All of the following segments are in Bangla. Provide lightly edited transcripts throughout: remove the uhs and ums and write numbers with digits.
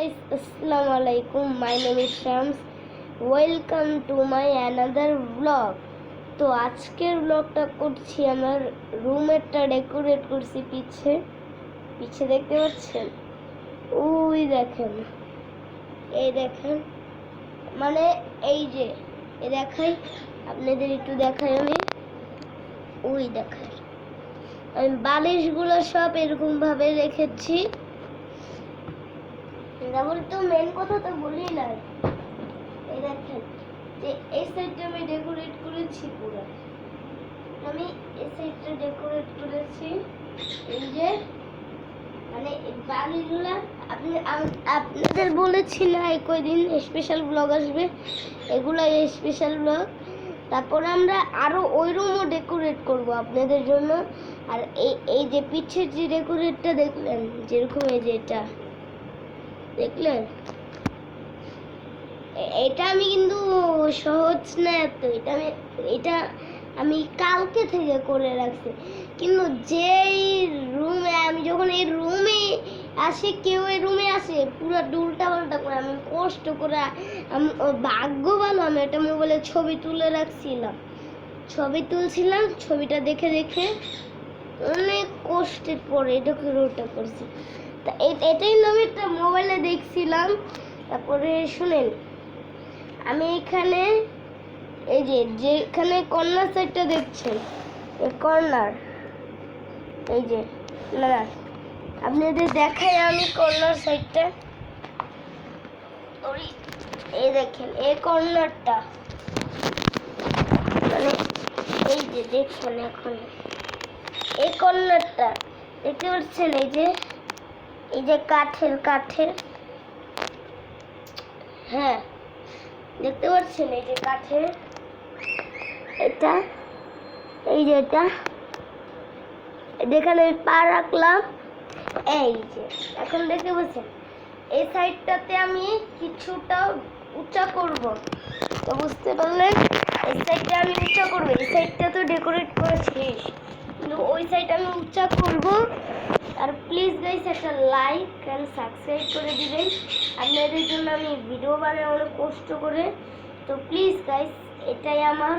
guys, assalamu alaikum. My name is Shams. Welcome to my another vlog. তো আজকের ব্লগটা করছি আমার রুমেরটা ডেকোরেট করছি পিছে দেখতে পাচ্ছেন, ওই দেখেন, এই দেখেন, মানে এই যে এই দেখাই আপনাদের, একটু দেখাই আমি, ওই দেখাই আমি বালিশগুলো সব এরকম ভাবে রেখেছি। তারপরে তো মেন কথা তো বলি না, এই দেখেন যে এই সাইডটা আমি ডেকোরেট করেছি পুরো, আমি এই সাইডটা ডেকোরেট করেছি। এই যে মানে এই বালিশগুলা আপনাদের বলেছি না এই কয়দিন স্পেশাল ব্লগ আসবে, এগুলো স্পেশাল ব্লগ। তারপরে আমরা আরো ওই রুমও ডেকোরেট করব আপনাদের জন্য। আর এই যে পিছের যে ডেকোরেটটা দেখলেন, যেরকম এই যে এটা দেখলেন, এটা আমি কিন্তু সহজ না এত, এটা আমি কালকে থেকে করে রাখছি। কিন্তু যেই রুমে আমি যখন এই রুমে আসি, কেউ এই রুমে আসে পুরো উল্টা পাল্টা করে, আমি কষ্ট করে, ভাগ্য ভালো আমি এটা মোবাইলে ছবি তুলে রাখছিলাম, ছবি তুলছিলাম, ছবিটা দেখে দেখে অনেক কষ্টের পরে এটাকে রোটা করছি। তা এটাই আমি একটা মোবাইলে দেখছিলাম। তারপরে শুনেন, আমি এখানে এই যে যেখানে কর্নার সাইডটা দেখছেন, এই কর্নার, এই যে না আপনাদের দেখাই আমি কর্নার সাইডটা, এই দেখেন এই কর্নারটা, মানে এই যে দেখছেন এখন এই কর্নারটা দেখতে পাচ্ছেন, এই যে কাঠের, হ্যাঁ দেখতে পাচ্ছেন, এই যে কাঠের এটা, এই যে এটা যেখানে পা রাখলাম, এই যে এখন দেখতে পাচ্ছেন এই সাইডটাতে আমি কিছুটা উঁচা করব। তো বুঝতে পারলেন, এই সাইডটা আমি উঁচা করবো, এই সাইডটা তো ডেকোরেট করে শেষ, কিন্তু ওই সাইড আমি উঁচা করব। আর প্লিজ গাইস একটা লাইক এন্ড সাবস্ক্রাইব করে দিবেন, আপনাদের জন্য আমি ভিডিও বানাই অনেক কষ্ট করে। তো প্লিজ গাইস এটাই আমার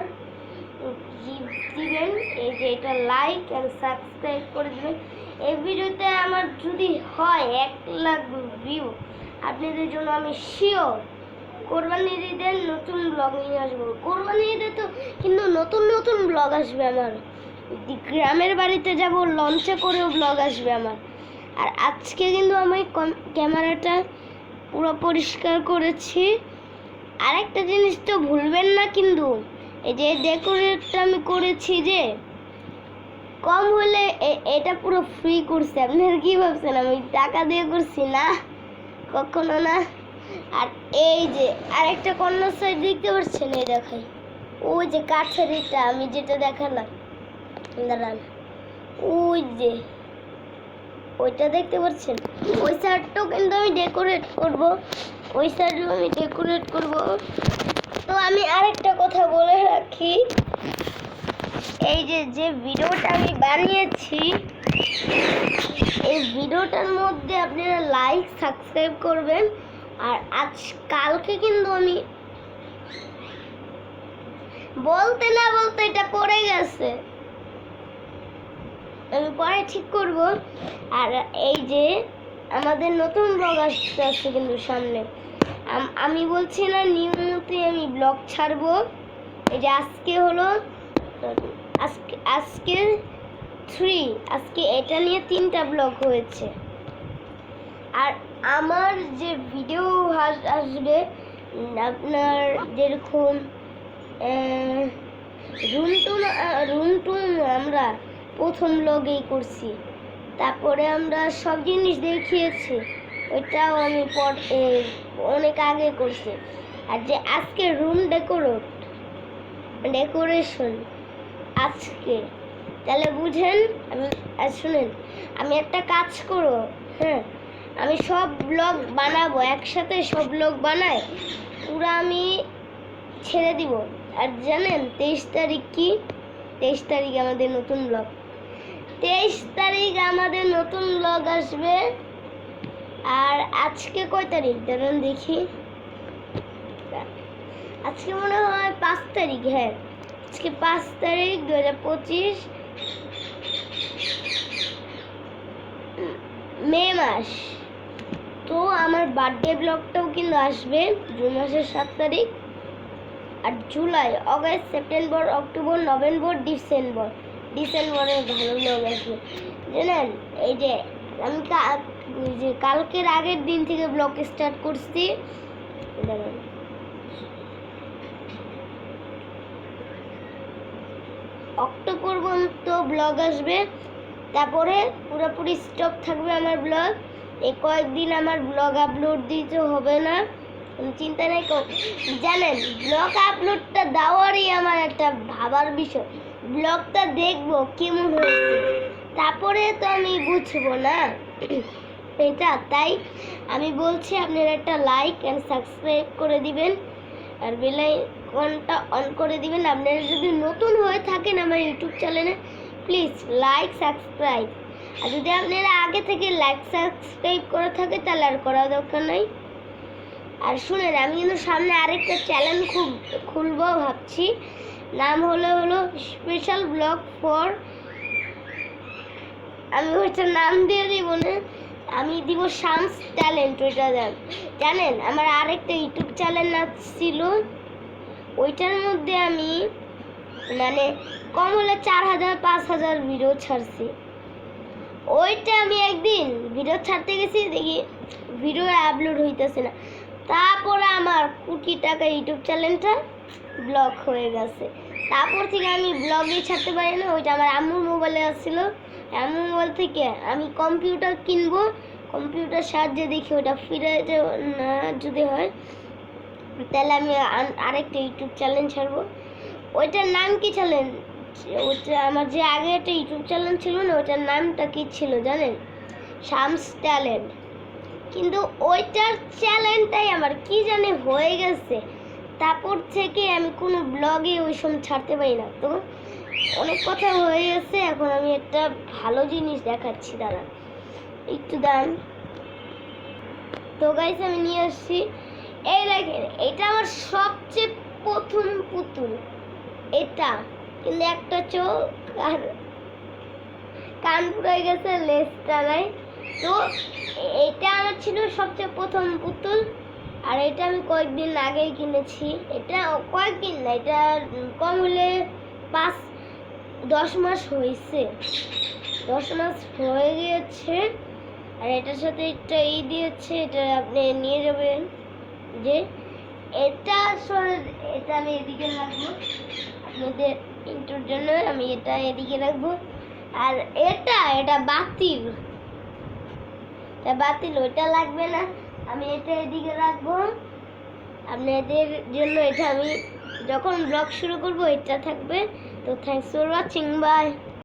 গিফট দিবেন, এই যে এটা লাইক এন্ড সাবস্ক্রাইব করে দিবেন। এই ভিডিওতে আমার যদি হয় 1 লাখ ভিউ, আপনাদের জন্য আমি শিওর কোরবানি ঈদের নতুন ব্লগ নিয়ে আসবো। কোরবানি ঈদে তো কিন্তু নতুন ব্লগ আসবে আমার, গ্রামের বাড়িতে যাব, লঞ্চে করেও ব্লগ আসবে আমার। আর আজকে কিন্তু আমি ক্যামেরাটা পুরো পরিষ্কার করেছি। আরেকটা জিনিস তো ভুলবেন না কিন্তু, এই যে ডেকোরেটটা আমি করেছি যে কম হলে এটা পুরো ফ্রি করছি। আপনারা কি ভাবছেন আমি টাকা দিয়ে করছি? না, কখনো না। আর এই যে আরেকটা কর্নার সাইড দেখতে পাচ্ছেন, এই দেখাই, ওই যে কাঠের এটা আমি যেটা দেখালাম, দাঁড়ান, ওই যে ওইটা দেখতে পাচ্ছেন, ওই সাইডটাও কিন্তু আমি ডেকোরেট করব, ওই সাইডও আমি ডেকোরেট করব। তো আমি আরেকটা কথা বলে রাখি, এই যে ভিডিওটা আমি বানিয়েছি, এই ভিডিওটার মধ্যে আপনারা লাইক সাবস্ক্রাইব করবেন। আর কালকে কিন্তু আমি বলতে না বলতে এটা পড়ে গেছে, আমি পরে ঠিক করব। আর এই যে আমাদের নতুন ব্লগ আসছে কিন্তু সামনে, আমি বলছি না নিয়মিতই আমি ব্লগ ছাড়বো। এই যে আজকে হলো আজকে 3, আজকে এটা নিয়ে 3টা ব্লগ হয়েছে। আর আমার যে ভিডিও আসবে আপনার যেরকম রুম টুম আমরা প্রথম ব্লগেই করছি, তারপরে আমরা সব জিনিস দেখিয়েছি, ওইটাও আমি অনেক আগে করছি। আর যে আজকে রুম ডেকোরেশন আজকে, তাহলে বুঝেন। শুনেন, আমি একটা কাজ করব, হ্যাঁ আমি সব ব্লগ বানাবো একসাথে, সব ব্লগ বানাই পুরো আমি ছেড়ে দিব। আর জানেন 23 তারিখ কি? 23 তারিখ আমাদের নতুন ব্লগ, 23 তারিখ আমাদের নতুন ব্লগ আসবে। আর আজকে কয় তারিখ দাঁড়ান দেখি, আজকে মনে হয় 5 তারিখ। হ্যাঁ, আজকে 5 তারিখ 2025 মে মাস। তো আমার বার্থডে ব্লগটাও কিন্তু আসবে জুন মাসের 7 তারিখ। আর July, August, September, October, November, ডিসেম্বরে ভালো ব্লগ আসবে জানেন। এই যে আমি কালকের আগের দিন থেকে ব্লগ স্টার্ট করছি, দেখেন অক্টোবর পর্যন্ত ব্লগ আসবে, তারপরে পুরোপুরি স্টপ থাকবে আমার ব্লগ। এই কয়েকদিন আমার ব্লগ আপলোড দিতে হবে না, চিন্তা নেই। জানেন ব্লগ আপলোডটা দেওয়ারই আমার একটা ভাবার বিষয়, ব্লগটা দেখবো কেমন হয়েছে, তারপরে তো আমি বুঝবো না এটা। তাই আমি বলছি আপনারা একটা লাইক অ্যান্ড সাবস্ক্রাইব করে দিবেন, আর বেল আইকনটা অন করে দিবেন। আপনারা যদি নতুন হয়ে থাকেন আমার ইউটিউব চ্যানেলে, প্লিজ লাইক সাবস্ক্রাইব। আর যদি আপনারা আগে থেকে লাইক সাবস্ক্রাইব করে থাকে তাহলে আর করা দরকার নাই। আর শুনেন, আমি কিন্তু সামনে আরেকটা চ্যানেল খুলবো ভাবছি, নাম হলো স্পেশাল ব্লগ ফর, আমি ওইটার নাম দিয়ে দিব না, আমি দিব শামস ট্যালেন্ট। ওইটা জানেন আমার আরেকটা ইউটিউব চ্যানেল ছিল, ওইটার মধ্যে আমি মানে কম হলে 4000-5000 ভিডিও ছাড়ছি। ওইটা আমি একদিন ভিডিও ছাড়তে গেছি, দেখি ভিডিও আপলোড হইতেছে না, তারপরে আমার কোটি টাকা ইউটিউব চ্যানেলটা ব্লক হয়ে গেছে। তারপর থেকে আমি ব্লগই ছাড়তে পারি না। ওইটা আমার আম্মুর মোবাইলে আসছিল, আম্মুর মোবাইল থেকে আমি কম্পিউটার কিনবো, কম্পিউটার সাহায্যে দেখি ওটা ফিরে না যদি হয় তাহলে আমি আরেকটা ইউটিউব চ্যানেল ছাড়বো। ওইটার নাম কি চ্যানেল, ওইটা আমার যে আগে একটা ইউটিউব চ্যানেল ছিল না, ওইটার নামটা কি ছিল জানেন, শামস ট্যালেন্ট। কিন্তু ওইটার চ্যানেলটাই আমার কি জানি হয়ে গেছে, তারপর থেকে আমি কোনো ব্লগে ওই সময় ছাড়তে পারি না। তো অনেক কথা হয়ে গেছে, এখন আমি একটা ভালো জিনিস দেখাচ্ছি, দাঁড়ান একটু দাঁড়ান। তো গাইস আমি নিয়ে আসছি, এই দেখেন এটা আমার সবচেয়ে প্রথম পুতুল। এটা কিন্তু একটা চোখ আর কান পুড়ে গেছে, লেজটা নাই। তো এটা আমার ছিল সবচেয়ে প্রথম পুতুল, আর এটা আমি কয়েকদিন আগেই কিনেছি। এটা কয়েকদিন না, এটা কম হলে 5-10 মাস হয়েছে, 10 মাস হয়ে গিয়েছে। আর এটার সাথে একটা দিয়েছে, এটা আপনি নিয়ে যাবেন। যে এটা আসলে এটা আমি এদিকে রাখবো আপনাদের ইন্টার জন্য, আমি এটা এদিকে রাখবো। আর এটা বাতিল, ওইটা লাগবে না, আমি এটা এদিকে রাখবো আপনাদের জন্য। এটা আমি যখন ব্লগ শুরু করবো এটা থাকবে। তো থ্যাংকস ফর ওয়াচিং, বাই।